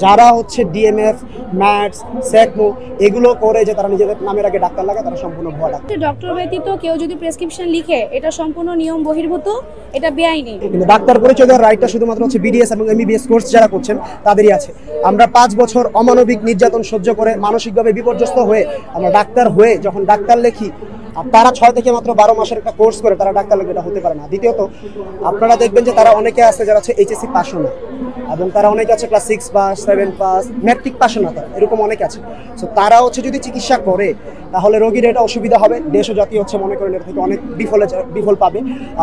যারা হচ্ছে DMF, mats, SACMO এগুলো করে যে তারা নিজেদের নামের আগে ডাক্তার লাগে, তারা সম্পূর্ণ ভুয়া ডাক্তার। ডক্টর ব্যতীত কেউ যদি প্রেসক্রিপশন লিখে, এটা সম্পূর্ণ নিয়ম বহির্ভূত, এটা বেআইনি। কিন্তু ডাক্তার পরিচয় দেওয়ার রাইটটা শুধুমাত্র হচ্ছে বিডিএস এবং এমবিবিএস কোর্স যারা করছেন তাদেরই আছে। আমরা 5 বছর অমানবিক নির্যাতন সহ্য করে মানসিকভাবে বিপর্যস্ত হয়ে আমরা ডাক্তার হয়ে যখন ডাক্তার লেখি, আর তারা 6 থেকে মাত্র 12 মাসের একটা কোর্স করে তারা ডাক্তার লেখে, এটা হতে পারে না। দ্বিতীয়ত আপনারা দেখবেন যে তারা অনেকে আছে যারা হচ্ছে এইচএসসি পাশও না, এবং তারা অনেকে আছে ক্লাস 6 পাস, 7 পাস, ম্যাট্রিক পাশও না, তারা এরকম অনেক আছে। সো তারা হচ্ছে যদি চিকিৎসা করে তাহলে রোগীর এটা অসুবিধা হবে, দেশ ও জাতি হচ্ছে মনে করেন এটা থেকে অনেক বিফল পাবে।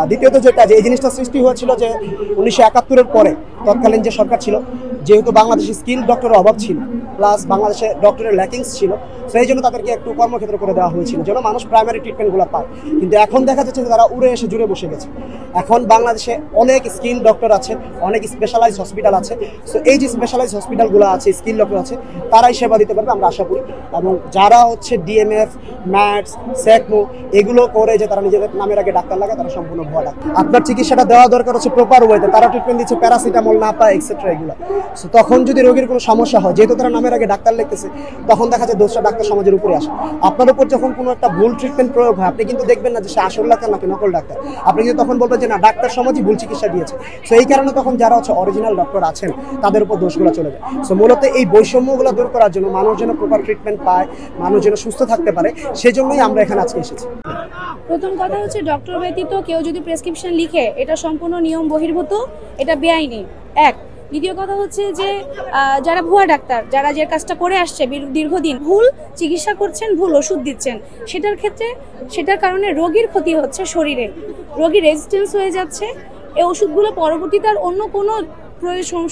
দ্বিতীয়ত যেটা যে এই জিনিসটা সৃষ্টি হয়েছিল যে 1971-এর পরে তৎকালীন যে সরকার ছিল, যেহেতু বাংলাদেশে স্কিল ডক্টরের অভাব ছিল, প্লাস বাংলাদেশে ডক্টরের ল্যাকিংস ছিল, সেই জন্য তাদেরকে একটু কর্মক্ষেত্র করে দেওয়া হয়েছিল যেন মানুষ প্রাইমারি ট্রিটমেন্টগুলো পায়। কিন্তু এখন দেখা যাচ্ছে যে তারা উড়ে এসে জুড়ে বসে গেছে। এখন বাংলাদেশে অনেক স্কিল ডক্টর আছে, অনেক স্পেশালাইজ হসপিটাল আছে। সো এই যে স্পেশালাইজ হসপিটালগুলো আছে, স্কিল ডক্টর আছে, তারাই সেবা দিতে পারবে আমরা আশা করি। এবং যারা হচ্ছে ডিএমএফ, ম্যাটস, সেকমো এগুলো করে যে তারা নিজেদের নামের আগে ডাক্তার লাগে, তারা সম্পূর্ণ ভুয়া ডাক্তার। আপনার চিকিৎসাটা দেওয়া দরকার হচ্ছে প্রপার ওয়েতে, তারা ট্রিটমেন্ট দিচ্ছে প্যারাসিটামল না পায় এক্সেট্রা এগুলো। সো তখন যদি রোগীর কোনো সমস্যা হয়, যেহেতু তারা নামের আগে ডাক্তার লিখতেছে, তখন দেখা যায় দোষটা ডাক্তার সমাজের উপরে আসে। আপনার উপর যখন কোনো একটা ভুল ট্রিটমেন্ট প্রয়োগ হয়, আপনি কিন্তু দেখবেন না যে সে আসল ডাক্তার নাকি নকল ডাক্তার, আপনি কিন্তু তখন বলবেন যে না, ডাক্তার সমাজই ভুল চিকিৎসা দিয়েছে। সো এই কারণে তখন যারা হচ্ছে অরিজিনাল ডক্টর আছেন তাদের উপর দোষগুলো চলে যায়। সো মূলত এই বৈষম্যগুলো দূর করার জন্য, মানুষ যেন প্রপার ট্রিটমেন্ট পায়, মানুষ যেন সুস্থ থাকতে পারে, সেজন্যই আমরা এখানে আজকে এসেছি। প্রথম কথা হচ্ছে, ডক্টর ব্যতীত কেউ যদি প্রেসক্রিপশন লিখে, এটা সম্পূর্ণ নিয়ম বহির্ভূত, এটা বেআইনি। এক। দ্বিতীয় কথা হচ্ছে যে যারা ভুয়া ডাক্তার, যারা যে কাজটা করে আসছে দীর্ঘদিন, ভুল চিকিৎসা করছেন, ভুল ওষুধ দিচ্ছেন, সেটার কারণে রোগীর ক্ষতি হচ্ছে শরীরে, রোগী রেজিস্ট্যান্স হয়ে যাচ্ছে। এই ওষুধগুলো পরবর্তীতে আর অন্য কোনো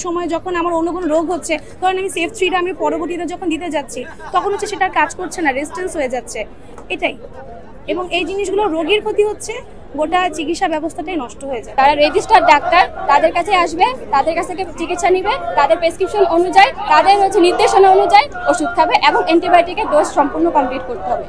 সময় যখন আমার অন্য কোনো রোগ হচ্ছে, ধরেন আমি সেফ 3টা আমি পরবর্তীতে যখন দিতে যাচ্ছি, তখন হচ্ছে সেটার কাজ করছে না, রেজিস্ট্যান্স হয়ে যাচ্ছে, এটাই। এবং এই জিনিসগুলো রোগীর ক্ষতি হচ্ছে, গোটা চিকিৎসা ব্যবস্থাটাই নষ্ট হয়ে যায়। তারা রেজিস্টার্ড ডাক্তার, তাদের কাছে আসবে, তাদের কাছ থেকে চিকিৎসা নিবে, তাদের প্রেসক্রিপশন অনুযায়ী, তাদের নির্দেশনা অনুযায়ী ওষুধ খাবে এবং অ্যান্টিবায়োটিকের ডোজ সম্পূর্ণ কমপ্লিট করতে হবে।